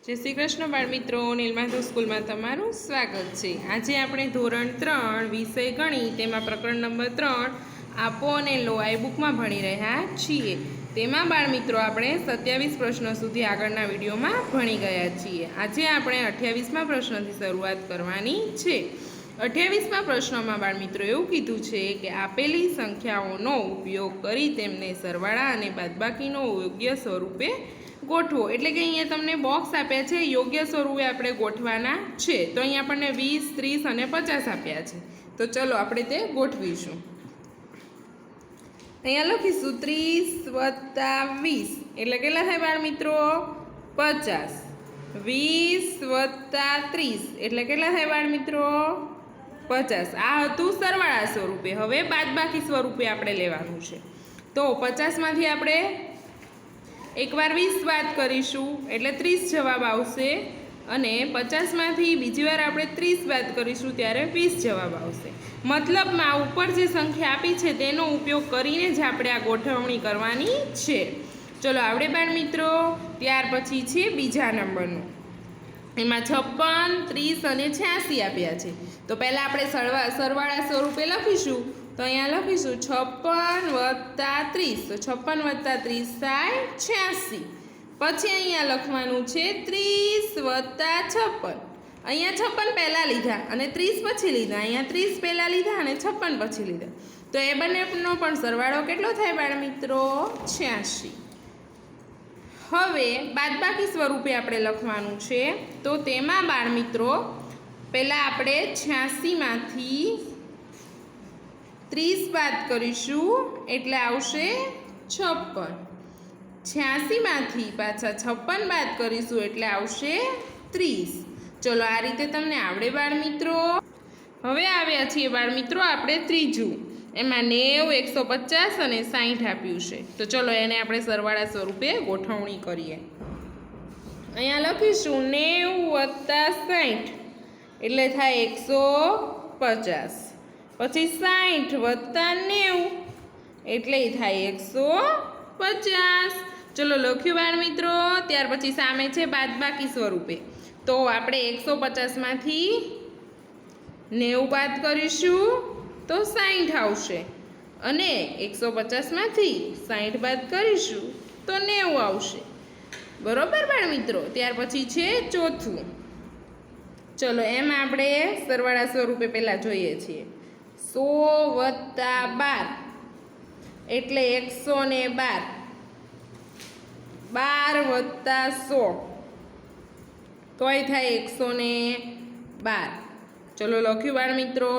जय श्री कृष्ण बाळ मित्रों, नीलमाधव स्कूल में तमारुं स्वागत है। आज આપણે ધોરણ 3 વિષય ગણિત તેમાં પ્રકરણ નંબર 3 આપો અને લો આ બુક માં ભણી રહ્યા છીએ। તેમાં બાળ મિત્રો આપણે 27 પ્રશ્નો સુધી આગળના વિડિયોમાં ભણી ગયા છીએ। આજે આપણે 28મા પ્રશ્નથી શરૂઆત કરવાની છે। 28મા પ્રશ્નમાં બાળ મિત્રો એવું કીધું છે કે આપેલી સંખ્યાઓનો ઉપયોગ કરી તેમને સરવાળા અને બાદબાકીનો યોગ્ય સ્વરૂપે ગોઠવો। એટલે કે અહીંયા તમને બોક્સ આપ્યા છે, યોગ્ય સ્વરૂપે આપણે ગોઠવાના છે। તો અહીંયા આપણને 20, 30 અને 50 આપ્યા છે। તો ચલો આપણે તે ગોઠવીશું। અહીંયા લખીશું 30 + 20 એટલે કેટલા થાય બાળ મિત્રો? 50। 20 + 30 એટલે કેટલા થાય બાળ મિત્રો? 50। આ હતું સરવાળા સ્વરૂપે। હવે બાદબાકી સ્વરૂપે આપણે લેવાનું છે। તો 50માંથી આપણે એકવાર 20 બાદ કરીશું એટલે 30 જવાબ આવશે, અને 50માંથી બીજી વાર આપણે 30 બાદ કરીશું ત્યારે 20 જવાબ આવશે। મતલબમાં ઉપર જે સંખ્યા આપી છે તેનો ઉપયોગ કરીને જ આપણે આ ગોઠવણી કરવાની છે। ચલો આવડે બાળ મિત્રો। ત્યાર પછી છે બીજા નંબરનું, એમાં 56, 30 અને 86 આપ્યા છે। તો પહેલાં આપણે સરવાળા સ્વરૂપે લખીશું। તો અહીંયા લખીશું 56 + 30। તો 56 + 30 થાય 86। પછી અહીંયા લખવાનું છે 30 + 56। અહીંયા 56 પહેલાં લીધા અને 30 પછી લીધા, અહીંયા 30 પહેલાં લીધા અને 56 પછી લીધા। તો એ બંનેનો પણ સરવાળો કેટલો થાય બાળ મિત્રો? 86। હવે બાદબાકી સ્વરૂપે આપણે લખવાનું છે। તો તેમાં બાળ મિત્રો પહેલાં આપણે 86માંથી 30 બાદ કરીશું એટલે આવશે 56। 86માંથી પાછા 56 બાદ કરીશું એટલે આવશે 30। ચલો આ રીતે તમને આવડે બાળ મિત્રો। હવે આવ્યા છીએ બાળ મિત્રો આપણે ત્રીજું, એમાં 90, 150 અને 60 આપ્યું છે। તો ચલો એને આપણે સરવાળા સ્વરૂપે ગોઠવણી કરીએ। અહીંયા લખીશું 90 + 60 એટલે થાય 150। પછી 60 + 90 એટલે થાય 150। ચલો લખ્યું બાળ મિત્રો। ત્યાર પછી સામે છે બાદબાકી સ્વરૂપે। તો આપણે 150માંથી 90 બાદ કરીશું તો 60 આવશે, અને 150માંથી 60 બાદ કરીશું તો 90 આવશે। બરોબર બાળ મિત્રો। ત્યાર પછી છે ચોથું। ચલો એમાં આપણે સરવાળા સ્વરૂપે પહેલાં જોઈએ છીએ। 100 + 12 એટલે 112। 12 + 100 તોય થાય 112। ચલો લખ્યું બાળ મિત્રો।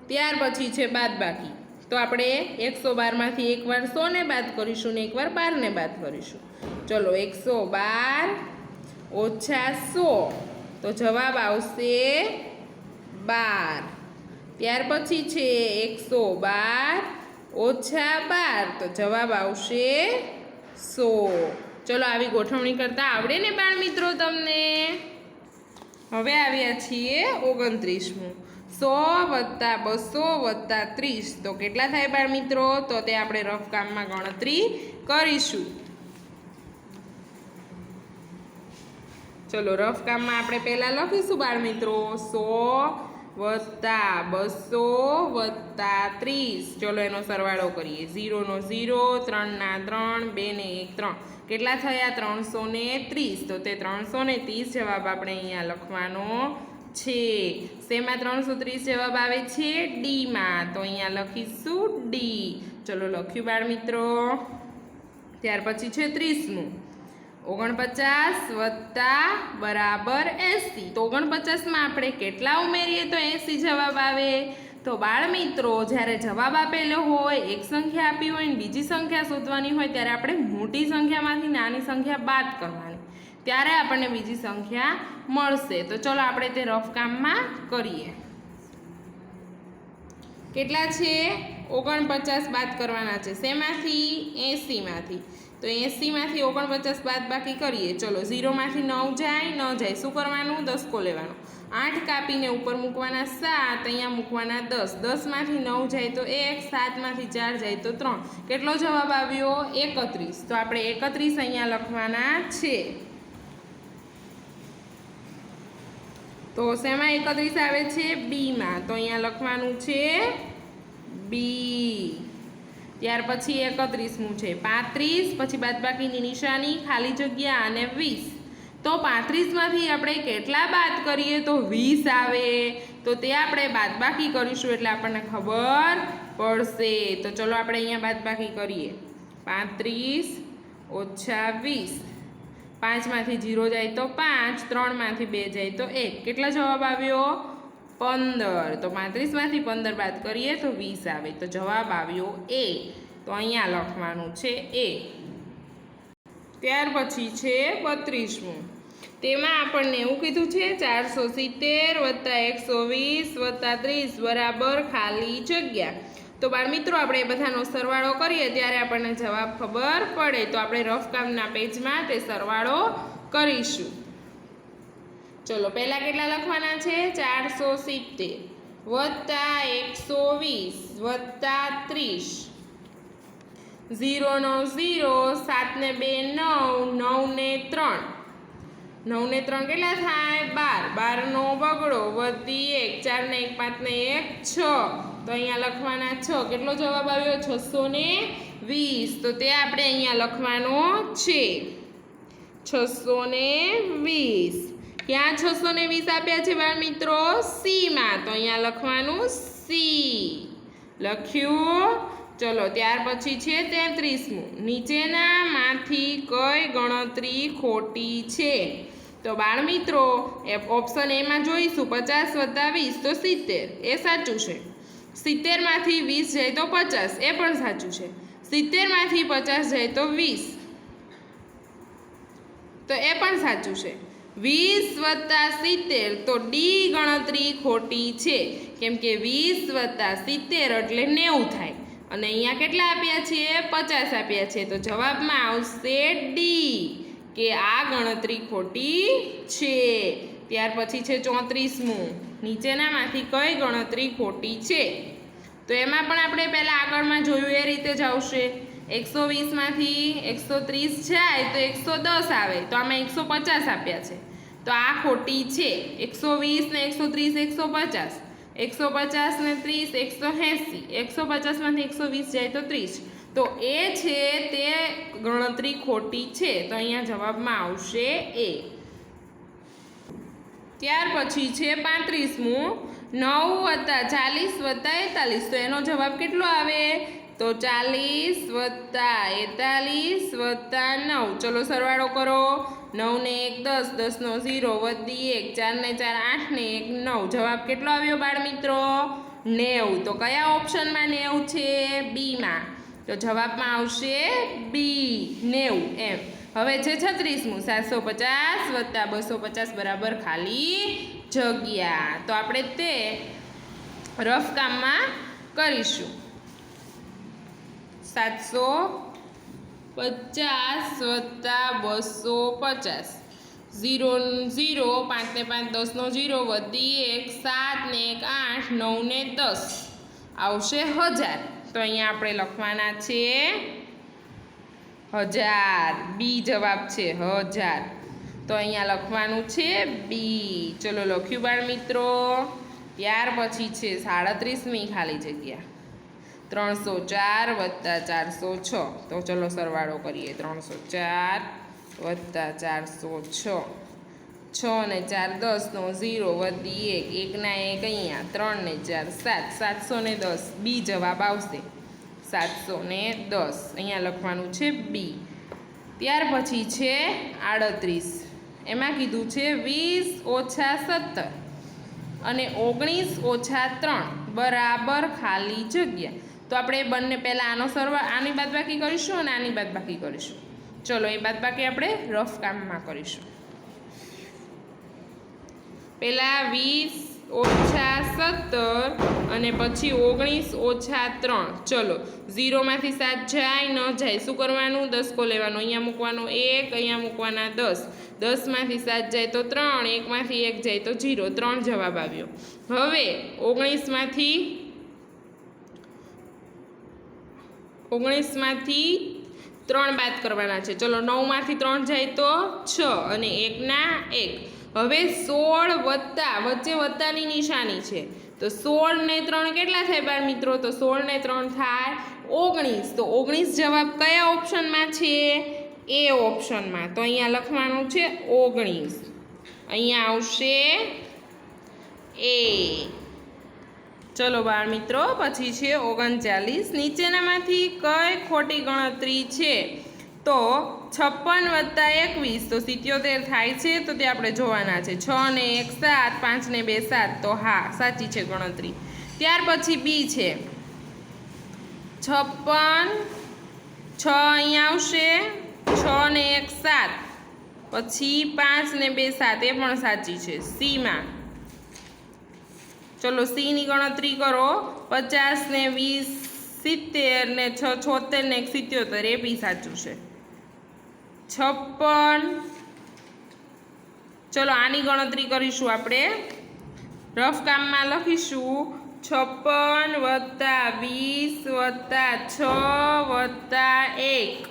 ત્યાર પછી છે બાદબાકી। તો આપણે 112માંથી એકવાર 100 ને બાદ કરીશું ને એકવાર 12 ને બાદ કરીશું। ચલો 112 - 100 તો જવાબ આવશે 12। ત્યાર પછી છે 112 - 12 તો જવાબ આવશે 100। ચલો આવી ગોઠવણી કરતા આવડે ને બાળ મિત્રો તમને? હવે આવ્યા છીએ 29મું। 100 + 200 + 30 તો કેટલા થાય બાળ મિત્રો? તો તે આપણે રફ કામમાં ગણતરી કરીશું। ચલો રફ કામમાં આપણે પહેલાં લખીશું બાળ મિત્રો 100 + 200 + 30। ચલો એનો સરવાળો કરીએ। 0 નો 0, 3 ના 3, 2 ને 1 3 કેટલા થયા? 330। તો તે 330 જવાબ આપણે અહીંયા લખવાનો છે। શેમાં 330 જવાબ આવે છે? ડીમાં। તો અહીંયા લખીશું ડી। ચલો લખ્યું બાળ મિત્રો। ત્યાર પછી છે 30મું। 49 + = 80। તો 49માં આપણે કેટલા ઉમેરીએ તો 80 જવાબ આવે? તો બાળ મિત્રો જ્યારે જવાબ આપેલો હોય, એક સંખ્યા આપી હોય ને બીજી સંખ્યા શોધવાની હોય ત્યારે આપણે મોટી સંખ્યામાંથી નાની સંખ્યા બાદ કરવાની, ત્યારે આપણને બીજી સંખ્યા મળશે। તો ચલો આપણે તે રફ કામમાં કરીએ। કેટલા છે? 49 બાદ કરવાના છે। શેમાંથી? 80માંથી। તો 80માંથી 49 બાદ બાકી કરીએ। ચલો 0માંથી 9 જાય, ન જાય શું કરવાનું? દસકો લેવાનો। 8 કાપીને ઉપર મૂકવાના 7, અહીંયા મૂકવાના 10। 10માંથી 9 જાય તો 1, 7માંથી 4 જાય તો 3। કેટલો જવાબ આવ્યો? 31। તો આપણે 31 અહીંયા લખવાના છે। તો શેમાં 31 આવે છે? બીમાં. તો અહીંયા લખવાનું છે બી. ત્યાર પછી 31મું છે 35, પછી બાદબાકીની નિશાની, ખાલી જગ્યા અને 20. તો 35માંથી આપણે કેટલા બાદ કરીએ તો 20 આવે. તો તે આપણે બાદબાકી કરીશું એટલે આપણને ખબર પડશે. તો ચલો આપણે અહીંયા બાદબાકી કરીએ. 35 ઓછા 20. 5માંથી 0 જાય તો 5, 3માંથી 2 જાય તો 1. કેટલો જવાબ આવ્યો? 15. તો 35માંથી 15 બાદ કરીએ તો 20 આવે. તો જવાબ આવ્યો એ. તો અહીંયા લખવાનું છે એ. ત્યાર પછી છે 32મું. તેમાં આપણને એવું કીધું છે 470 વત્તા 120 વત્તા 30 બરાબર ખાલી જગ્યા. તો બાળમિત્રો આપણે એ બધાનો સરવાળો કરીએ ત્યારે આપણને જવાબ ખબર પડે. તો આપણે રફ કામના પેજમાં તે સરવાળો કરીશું. ચલો પહેલાં કેટલા લખવાના છે? 470 વત્તા 120 વત્તા 30. 0 નો 0, 7 ને 2 9, 9 ને 3. 9 ને 3 કેટલા થાય? 12. 12 નો બગડો વધી 1, 4 ને 1 5 ને 1 6. તો અહીંયા લખવાના 6. કેટલો જવાબ આવ્યો? 620. તો તે આપણે અહીંયા લખવાનો છે 620. ક્યાં 620 આપ્યા છે બાળમિત્રો? સીમાં. તો અહીંયા લખવાનું સી. લખ્યું. ચલો ત્યાર પછી છે 33મું. નીચેનામાંથી કઈ ગણતરી ખોટી છે? તો બાળમિત્રો ઓપ્શન એમાં જોઈશું 50 વત્તા 20 તો 70. એ સાચું છે. 70માંથી 20 જાય તો 50. એ પણ સાચું છે. 70માંથી 50 જાય તો 20. તો એ પણ સાચું છે. 20 વત્તા 70 તો ડી ગણતરી ખોટી છે. કેમ કે 20 વત્તા 70 એટલે 90 થાય. અને અહીંયા કેટલા આપ્યા છે? 50 આપ્યા છે. તો જવાબમાં આવશે ડી કે આ ગણતરી ખોટી છે. ત્યાર પછી છે 34મું. નીચેનામાંથી કઈ ગણતરી ખોટી છે? તો એમાં પણ આપણે પહેલાં આગળમાં જોયું એ રીતે જ આવશે. 120માંથી 130 જાય તો 110 આવે. તો આમાં 150 આપ્યા છે. તો આ ખોટી છે. 120 ને 130 150. 150 ને 30 180. 150માંથી 120 જાય તો 30. તો એ છે તે ગણતરી ખોટી છે. તો અહીંયા જવાબમાં આવશે એ. ત્યાર પછી છે 35મું. 9 વત્તા 40 વત્તા 41. તો એનો જવાબ કેટલો આવે? તો 40 વત્તા 41 વત્તા 9. ચલો સરવાળો કરો. 9 ને 1 10, 10 નો 0 વધી 1, 4 ને 4 8 ને 1 9. જવાબ કેટલો આવ્યો બાળમિત્રો? 90. તો કયા ઓપ્શનમાં 90 છે? બીમાં. તો જવાબમાં આવશે બી 90 એમ. હવે છે 36મું. 750 વત્તા 250 બરાબર ખાલી જગ્યા. તો આપણે તે રફ કામમાં કરીશું. 750 વત્તા 250. 0 0, 5 ને 5 10 નો 0 વધી 1, 7 ને 1 8, 9 ને 10 આવશે 1000. તો અહીંયા આપણે લખવાના છે 1000. બી જવાબ છે 1000. તો અહીંયા લખવાનું છે બી. ચલો લખ્યું બાળમિત્રો. ત્યાર પછી છે 37મી ખાલી જગ્યા. 304 વત્તા 406. તો ચલો સરવાળો કરીએ. 304 વત્તા 406. 6 ને 4 10 નો 0 વધી 1, 1 ના 1 અહીંયા, 3 ને 4 7, 710. બી જવાબ આવશે 710. અહીંયા લખવાનું છે બી. ત્યાર પછી છે 38. એમાં કીધું છે 20 ઓછા 17 અને 19 ઓછા 3 બરાબર ખાલી જગ્યા. તો આપણે બંને પહેલાં આનો સરવાળો, આની બાદબાકી કરીશું અને આની બાદબાકી કરીશું. ચલો એ બાદબાકી આપણે રફ કામમાં કરીશું. પહેલાં 20 ઓછા 17 અને પછી 19 ઓછા 3. ચલો 0માંથી 7 જાય ન જાય, શું કરવાનું? 10 કો લેવાનો. અહીંયા મૂકવાનો 1, અહીંયા મૂકવાના 10. 10માંથી 7 જાય તો 3, 1માંથી 1 જાય તો 0. 3 જવાબ આવ્યો. હવે 19માંથી 3 બાદ કરવાના છે. ચલો 9માંથી 3 જાય તો 6 અને 1 ના 1. હવે 16 વત્તા વચ્ચે વત્તાની નિશાની છે તો 16 ને 3 કેટલા થાય બાળ મિત્રો? તો 16 ને 3 થાય 19. તો 19 જવાબ કયા ઓપ્શનમાં છે? એ ઓપ્શનમાં. તો અહીંયા લખવાનું છે 19. અહીંયા આવશે એ. ચલો બાળ મિત્રો, પછી છે 39. નીચેનામાંથી કઈ ખોટી ગણતરી છે? તો 56 વત્તા 21 તો 77 થાય છે. તો તે આપણે જોવાના છે. 6 ને 1 7, 5 ને 2 7. તો હા, સાચી છે ગણતરી. ત્યાર પછી બી છે 56, 6 અહીંયા આવશે, 6 ને 1 7, પછી 5 ને 2 7 એ પણ સાચી છે. સીમાં ચલો સીની ગણતરી કરો. 50 ને 20 70 ને 6 76 ને 1 77 એ બી સાચું છે. 56. ચલો આની ગણતરી કરીશું આપણે. રફ કામમાં લખીશું 56 વત્તા 20 વત્તા 6 વત્તા 1.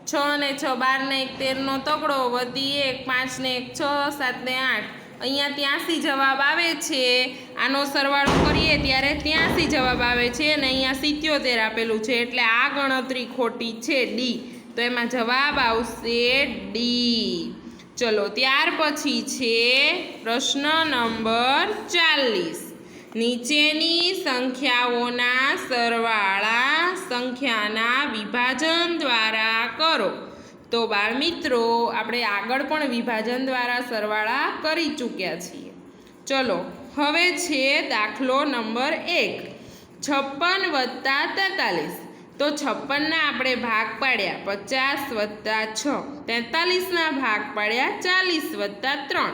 6 ને 6 12 ને 1 13 નો તગડો, વધી 1 5 ને 1 6 7 ને 8. અહીંયા 83 જવાબ આવે છે. આનો સરવાળો કરીએ ત્યારે 83 જવાબ આવે છે અને અહીંયા 77 આપેલું છે, એટલે આ ગણતરી ખોટી છે, ડી. તો એમાં જવાબ આવશે ડી. ચલો ત્યાર પછી છે પ્રશ્ન નંબર 40. નીચેની સંખ્યાઓના સરવાળા સંખ્યાના વિભાજન દ્વારા કરો. તો બાળ મિત્રો, આપણે આગળ પણ વિભાજન દ્વારા સરવાળા કરી ચૂક્યા છીએ. ચલો હવે છે દાખલો નંબર 1. 56 વત્તા 43. તો 56ના આપણે ભાગ પાડ્યા 50 વત્તા 6. 43ના ભાગ પાડ્યા 40 વત્તા 3.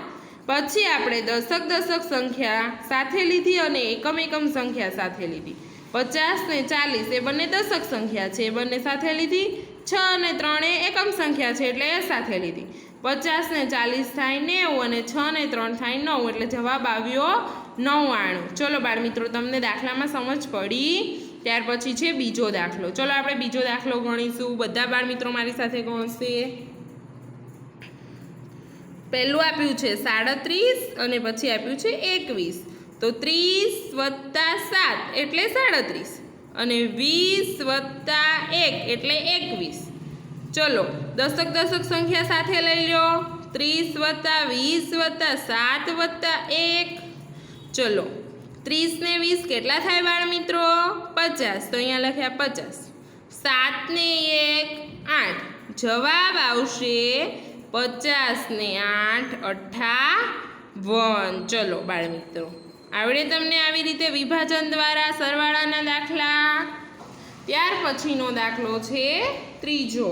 પછી આપણે દશક સંખ્યા સાથે લીધી અને એકમ સંખ્યા સાથે લીધી. 50 ને 40 એ બંને દશક સંખ્યા છે, એ બંને સાથે લીધી. 6 અને 3 એ એકમ સંખ્યા છે, એટલે એ સાથે લીધી. 50 ને 40 થાય 90 અને 6 ને 3 થાય 9, એટલે જવાબ આવ્યો 99. ચલો બાળ મિત્રો, તમને દાખલામાં સમજ પડી? ત્યાર પછી છે બીજો દાખલો. ચલો આપણે બીજો દાખલો ગણીશું. બધા બાળ મિત્રો મારી સાથે ગણશે. પહેલું આપ્યું છે 37 અને પછી આપ્યું છે 21. તો 30 વત્તા 7 એટલે 37 અને 20 વત્તા 1 એટલે 21. ચલો દશક સંખ્યા સાથે લઈ લો. 30 વત્તા 20 વત્તા 7 વત્તા 1. ચલો 30 ને 20 કેટલા થાય બાળ મિત્રો? 50. તો અહીંયા લખ્યા 50. 7 ને 1 8. જવાબ આવશે 50 ને 8 58. ચલો બાળ મિત્રો, આવડે તમને આવી રીતે વિભાજન દ્વારા સરવાળાના દાખલા? ત્યાર પછીનો દાખલો છે ત્રીજો.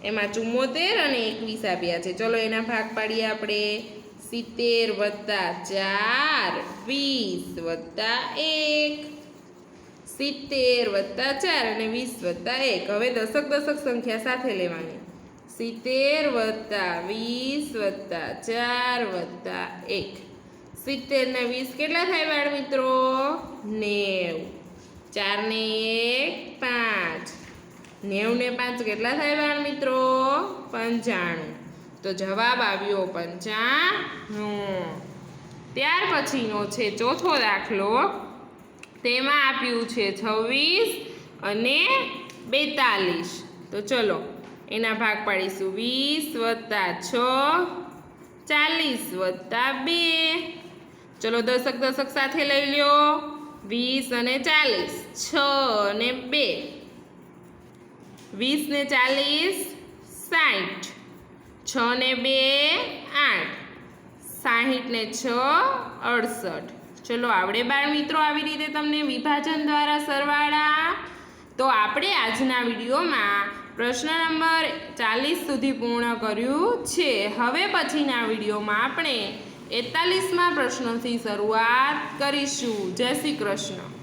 એમાં 74 અને 21 આપ્યા છે. ચલો એના ભાગ પાડીએ આપણે. 70 વત્તા 4 20 વત્તા 1. 70 વત્તા 4 અને 20 વત્તા 1. હવે દશક સંખ્યા સાથે લેવાની. 70 વત્તા 20 વત્તા 4 વત્તા 1. 70 ને 20 કેટલા થાય બાળ મિત્રો? 90. 4 ને 1 5. 90 ને 5 કેટલા થાય બાળ મિત્રો? 95. તો જવાબ આવ્યો 95. ત્યાર પછીનો છે ચોથો દાખલો. તેમાં આપ્યું છે 26 અને 42. તો ચલો એના ભાગ પાડીશું. 20 વત્તા 6 40 વત્તા 2. ચલો દશક સાથે લઈ લો. 20 અને 40 6 અને 2. 20 ને 40 60. 6 ને 2 8. 60 ને 6 68. ચલો આવડે બાળ મિત્રો આવી રીતે તમને વિભાજન દ્વારા સરવાળા? તો આપણે આજના વિડીયોમાં પ્રશ્ન નંબર 40 સુધી પૂર્ણ કર્યું છે. હવે પછીના વિડીયોમાં આપણે 41મા પ્રશ્નથી શરૂઆત કરીશું. જય શ્રી કૃષ્ણ.